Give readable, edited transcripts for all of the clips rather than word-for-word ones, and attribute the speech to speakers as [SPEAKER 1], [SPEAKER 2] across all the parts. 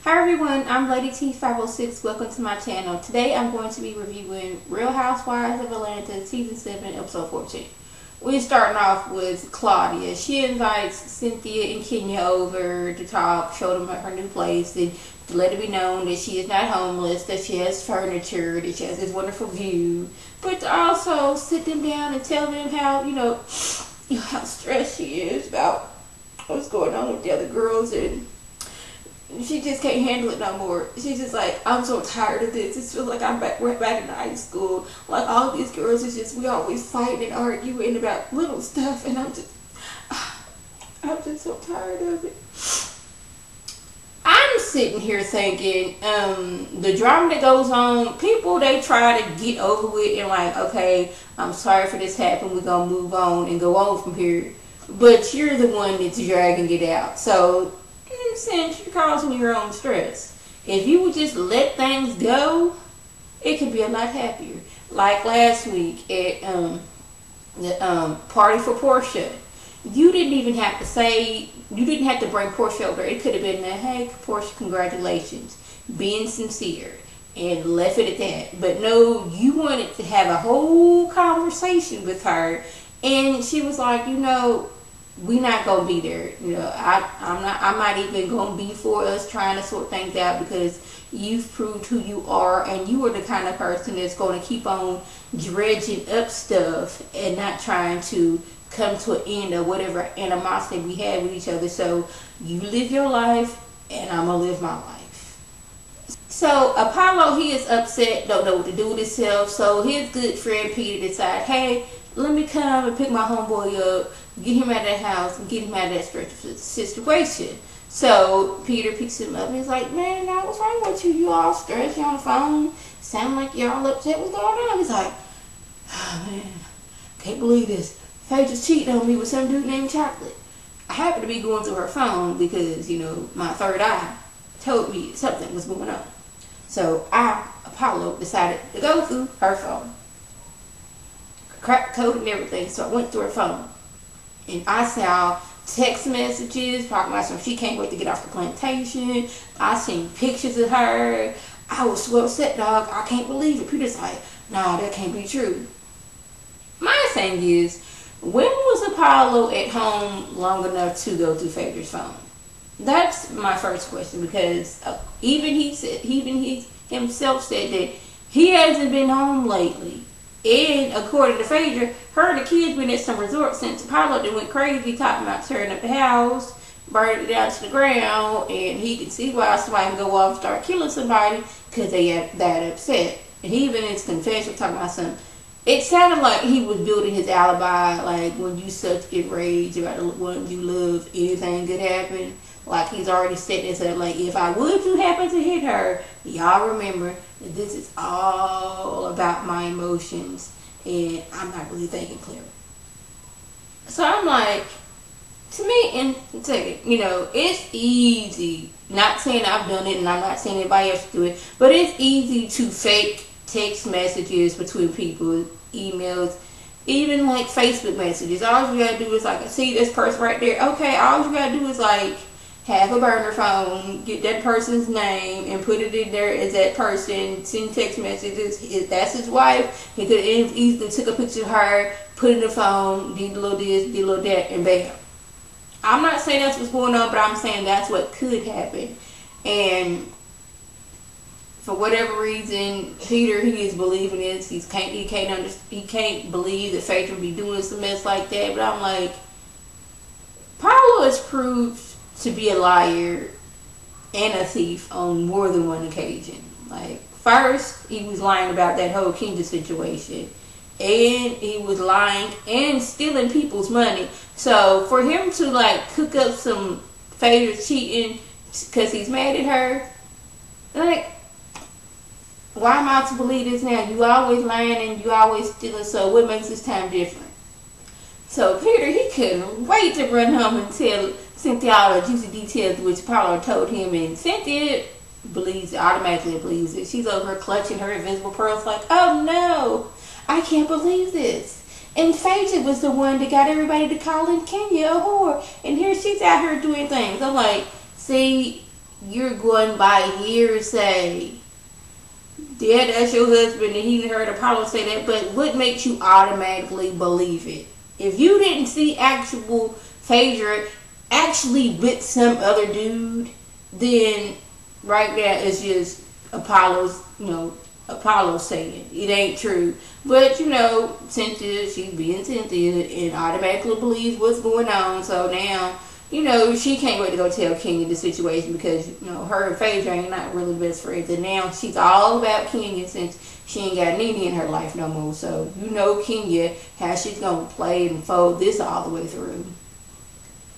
[SPEAKER 1] Hi everyone, I'm Lady T506. Welcome to my channel. Today I'm going to be reviewing Real Housewives of Atlanta Season 7, Episode 14. We're starting off with Claudia. She invites Cynthia and Kenya over to talk, show them her new place, and to let it be known that she is not homeless, that she has furniture, that she has this wonderful view, but to also sit them down and tell them how, how stressed she is about what's going on with the other girls, and she just can't handle it no more. She's just like, I'm so tired of this. It feels like we're back in high school. Like all these girls is just, we always fighting and arguing about little stuff, and I'm just so tired of it. I'm sitting here thinking, the drama that goes on, people, they try to get over with and like, okay, I'm sorry for this happened. We're gonna move on and go on from here. But you're the one that's dragging it out. So in a sense, you're causing your own stress. If you would just let things go, it could be a lot happier. Like last week at the party for Portia, you didn't even have to say, you didn't have to bring Portia over. It could have been, hey, Portia, congratulations, being sincere, and left it at that. But no, you wanted to have a whole conversation with her, and she was like, we not gonna be there. I'm not even gonna be for us trying to sort things out, because you've proved who you are, and you are the kind of person that's gonna keep on dredging up stuff and not trying to come to an end of whatever animosity we had with each other. So you live your life, and I'm gonna live my life. So Apollo, he is upset, don't know what to do with himself. So his good friend Peter decides, hey, let me come and pick my homeboy up, get him out of that house, and get him out of that stressful situation. So Peter picks him up and he's like, man, now what's wrong with you? You all stressed, you on the phone, sound like you're all upset. What's going on? He's like, oh man, can't believe this. Faye just cheated on me with some dude named Chocolate. I happened to be going through her phone because, my third eye told me something was going on. So Apollo, decided to go through her phone. Crack code and everything, so I went through her phone. And I saw text messages talking about some she can't wait to get off the plantation. I seen pictures of her. I was so upset, dog. I can't believe it. Peter's like, nah, that can't be true. My thing is, when was Apollo at home long enough to go through Phaedra's phone? That's my first question, because even he himself said that he hasn't been home lately. And according to Phaedra, her and the kids been at some resort since Apollo that went crazy talking about tearing up the house, burning it down to the ground, and he can see why somebody can go off and start killing somebody because they are that upset. And he even in his confession talking about something. It sounded like he was building his alibi, like when you such enraged about the one you love, anything could happen. Like he's already set this up, like if I would to happen to hit her, y'all remember that this is all about my emotions and I'm not really thinking clear. So I'm like, to me, and it's easy, not saying I've done it and I'm not saying anybody else do it, but it's easy to fake text messages between people, emails, even like Facebook messages. All you gotta do is like, see this person right there, okay, all you gotta do is like have a burner phone, get that person's name, and put it in there as that person, send text messages. If that's his wife, he could have easily took a picture of her, put it in the phone, did a little this, did a little that, and bam. I'm not saying that's what's going on, but I'm saying that's what could happen. And for whatever reason, Peter, he is believing this. He can't believe that Phaedra would be doing some mess like that. But I'm like, Paulo has proved to be a liar and a thief on more than one occasion. Like, first, he was lying about that whole Kenya situation. And he was lying and stealing people's money. So, for him to, like, cook up some Phaedra cheating because he's mad at her, like, why am I to believe this now? You always lying and you always stealing, so what makes this time different? So, Peter, he couldn't wait to run home and tell Cynthia all the juicy details which Paulo told him, and Cynthia automatically believes it. She's over clutching her invisible pearls like, oh no, I can't believe this. And Phaedra was the one that got everybody to call in Kenya a whore. And here she's out here doing things. I'm like, see, you're going by hearsay. Yeah, that's your husband, and he heard Apollo say that, but what makes you automatically believe it? If you didn't see actual Phaedra actually with some other dude, then right there it's just Apollo's, Apollo saying it ain't true. But Cynthia, she's being Cynthia and automatically believes what's going on. So now, she can't wait to go tell Kenya the situation because, her and Phaedra ain't not really best friends. And now she's all about Kenya since she ain't got Nene in her life no more. So, Kenya, how she's going to play and fold this all the way through.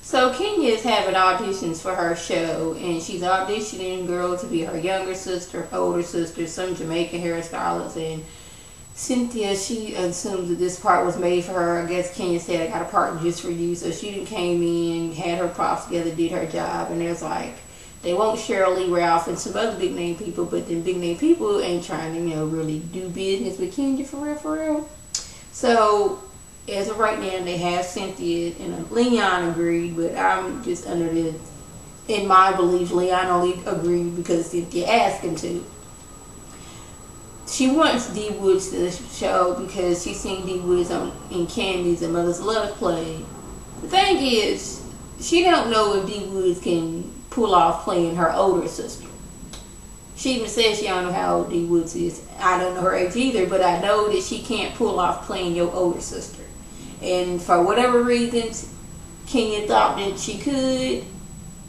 [SPEAKER 1] So Kenya is having auditions for her show, and she's auditioning girl to be her younger sister, older sister, some Jamaican hairstylist, and Cynthia, she assumes that this part was made for her. I guess Kenya said, I got a part just for you. So she came in, had her props together, did her job. And there's they want Cheryl Lee Ralph and some other big name people. But then big name people ain't trying to, really do business with Kenya for real. So as of right now, they have Cynthia and Leon agreed. But I'm just in my belief, Leon only agreed because Cynthia asked him to. She wants D Woods to the show because she's seen D Woods in Candy's and Mother's Love play. The thing is, she don't know if D Woods can pull off playing her older sister. She even says she don't know how old D Woods is. I don't know her age either, but I know that she can't pull off playing your older sister. And for whatever reasons, Kenya thought that she could.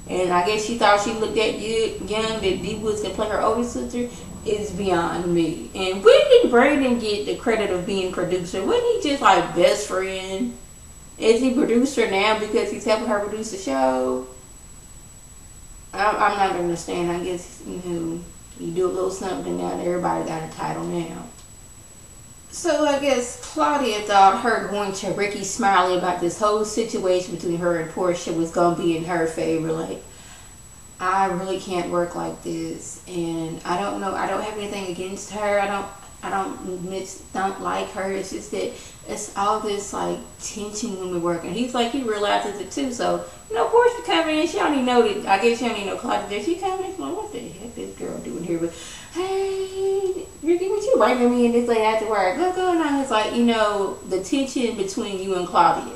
[SPEAKER 1] And I guess she thought she looked that young that D Woods can play her older sister. Is beyond me. And when did Brandon get the credit of being producer? Wasn't he just best friend? Is he producer now because he's helping her produce the show? I'm not understand. I guess you do a little something now. Everybody got a title now. So I guess Claudia thought her going to Ricky Smiley about this whole situation between her and Portia was gonna be in her favor. I really can't work like this, and I don't know. I don't have anything against her. I don't like her. It's just that it's all this tension when we're working. He realizes it too. So Portia coming in. She don't even know that. I guess she don't even know Claudia there. She coming in. She's like, what the heck this girl doing here? But hey, Ricky, what you bringing me in this late after work? What's going on? It's the tension between you and Claudia.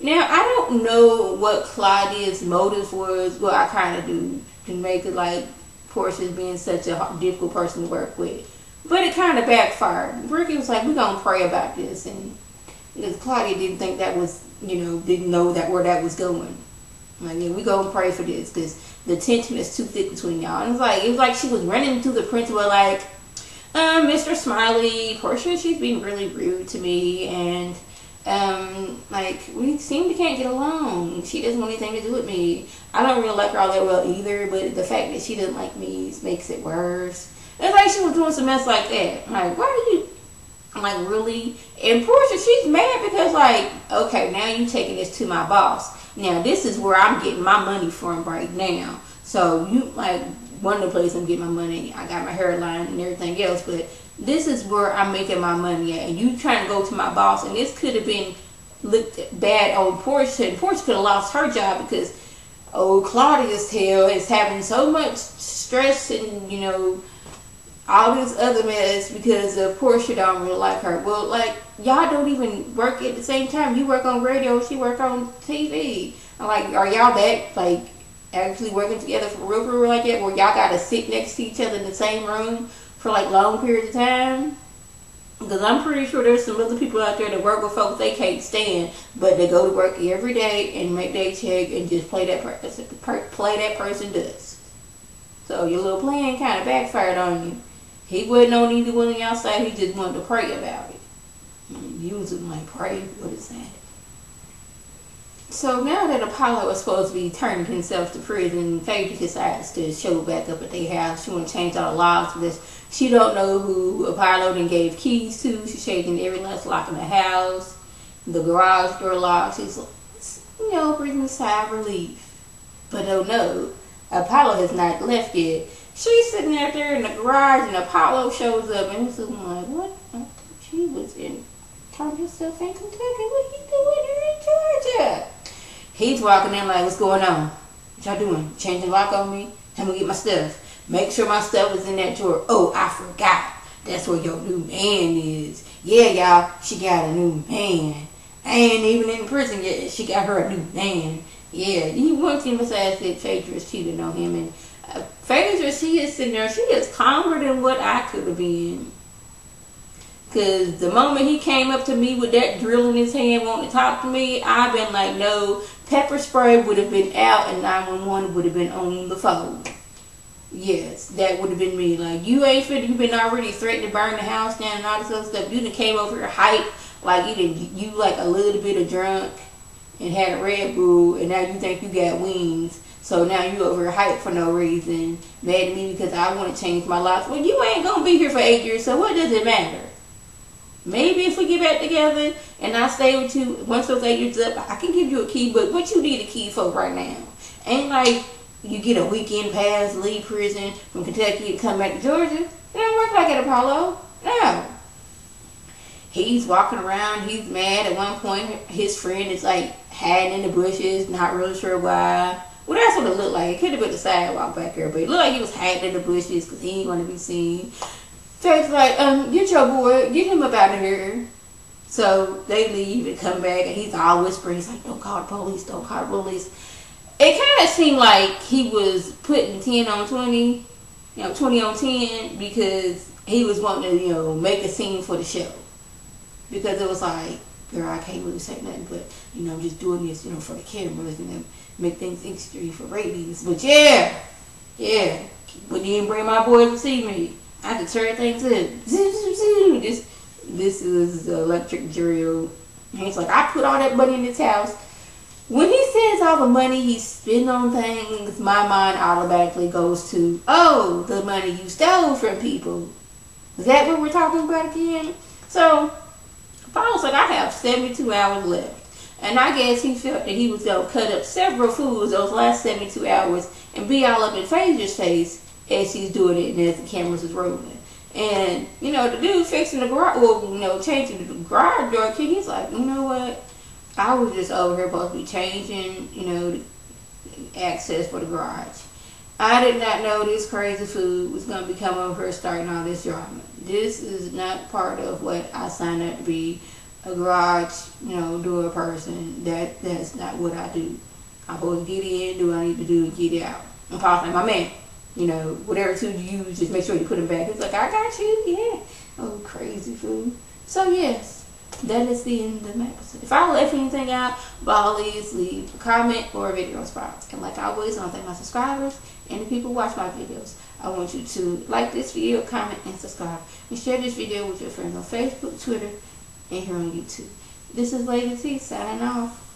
[SPEAKER 1] Now, I don't know what Claudia's motive was. Well, I kind of do, to make it Portia's being such a difficult person to work with. But it kind of backfired. Ricky was we're going to pray about this. And because Claudia didn't think that was, didn't know where that was going. Yeah, we going to pray for this because the tension is too thick between y'all. And it was like she was running to the principal Mr. Smiley, Portia, she's being really rude to me. And we seem to can't get along. She doesn't want anything to do with me. I don't really like her all that well either, but the fact that she doesn't like me makes it worse. It's she was doing some mess like that. Why are you, really? And Portia, she's mad because, okay, now you taking this to my boss. Now, this is where I'm getting my money from right now. So, you, one of the places I'm getting my money, I got my hairline and everything else, but this is where I'm making my money at, and you trying to go to my boss, and this could have been looked bad on Portia, and Portia could have lost her job because Claudia's tail is having so much stress and all this other mess because Portia don't really like her. Well, y'all don't even work at the same time. You work on radio, she work on TV. Are y'all that actually working together for real like that, where y'all gotta sit next to each other in the same room for long periods of time? Because I'm pretty sure there's some other people out there that work with folks they can't stand, but they go to work every day and make their check and just play that person dust. So your little plan kind of backfired on you. He wasn't on either one of y'all side. He just wanted to pray about it. You was pray? What is that? So now that Apollo was supposed to be turning himself to prison, Phaedra decides to show back up at their house. She want to change all the locks because she don't know who Apollo then gave keys to. She's changing every last lock in the house. The garage door lock. She's, breathing a sigh of relief. But oh no, Apollo has not left yet. She's sitting out there in the garage and Apollo shows up and he's what? She was turned herself in Kentucky. What are you doing here in Georgia? He's walking in what's going on? What y'all doing? Changing lock on me? I'm gonna get my stuff. Make sure my stuff is in that drawer. Oh, I forgot. That's where your new man is. Yeah, y'all, she got a new man. I ain't even in prison yet. She got her a new man. Yeah, he one thing besides that Phaedra cheated on him. And Phaedra, she is sitting there. She is calmer than what I could have been. Because the moment he came up to me with that drill in his hand wanting to talk to me, I've been like, no, pepper spray would have been out and 911 would have been on the phone. Yes, that would have been me. Like, you ain't fit, you been already threatened to burn the house down and all this other stuff. You done came over here hype, like you like a little bit of drunk and had a Red Bull, and now you think you got wings. So now you over here hype for no reason, mad at me because I want to change my life. Well, you ain't gonna be here for 8 years, so what does it matter? Maybe if we get back together and I stay with you, once those 8 years up, I can give you a key, but what you need a key for right now? Ain't like you get a weekend pass, leave prison from Kentucky to come back to Georgia. It don't work like at Apollo. No. He's walking around, he's mad. At one point, his friend is like hiding in the bushes, not really sure why. Well, that's what it looked like. It could have been the sidewalk back there, but it looked like he was hiding in the bushes because he didn't want to be seen. Faith's like, get your boy, get him up out of here. So they leave and come back, and he's all whispering. He's like, don't call the police, don't call the police. It kind of seemed like he was putting 10 on 20, 20 on 10, because he was wanting to, make a scene for the show. Because it was like, girl, I can't really say nothing, but, I'm just doing this, for the cameras and make things interesting for ratings. But yeah, but he didn't bring my boys to see me. I could turn things in. This is the electric drill. And he's like, I put all that money in this house. When he says all the money he spent on things, my mind automatically goes to, oh, the money you stole from people. Is that what we're talking about again? So, Paul's like, I have 72 hours left. And I guess he felt that he was going to cut up several foods those last 72 hours and be all up in Phaedra's face as he's doing it and as the cameras is rolling. And, the dude fixing the garage, changing the garage door key, he's like, you know what? I was just over here supposed to be changing, the access for the garage. I did not know this crazy food was going to be coming over here starting all this drama. This is not part of what I signed up to be, a garage, door person. That's not what I do. I'm supposed to get in, do what I need to do, and get out. And Paul's like, my man, whatever food you use, just make sure you put them back. He's like, I got you, yeah. Oh, crazy food. So, yes. That is the end of the episode. If I left anything out, please leave a comment or a video response. And like always, I want to thank my subscribers and the people who watch my videos. I want you to like this video, comment, and subscribe. And share this video with your friends on Facebook, Twitter, and here on YouTube. This is Lady T signing off.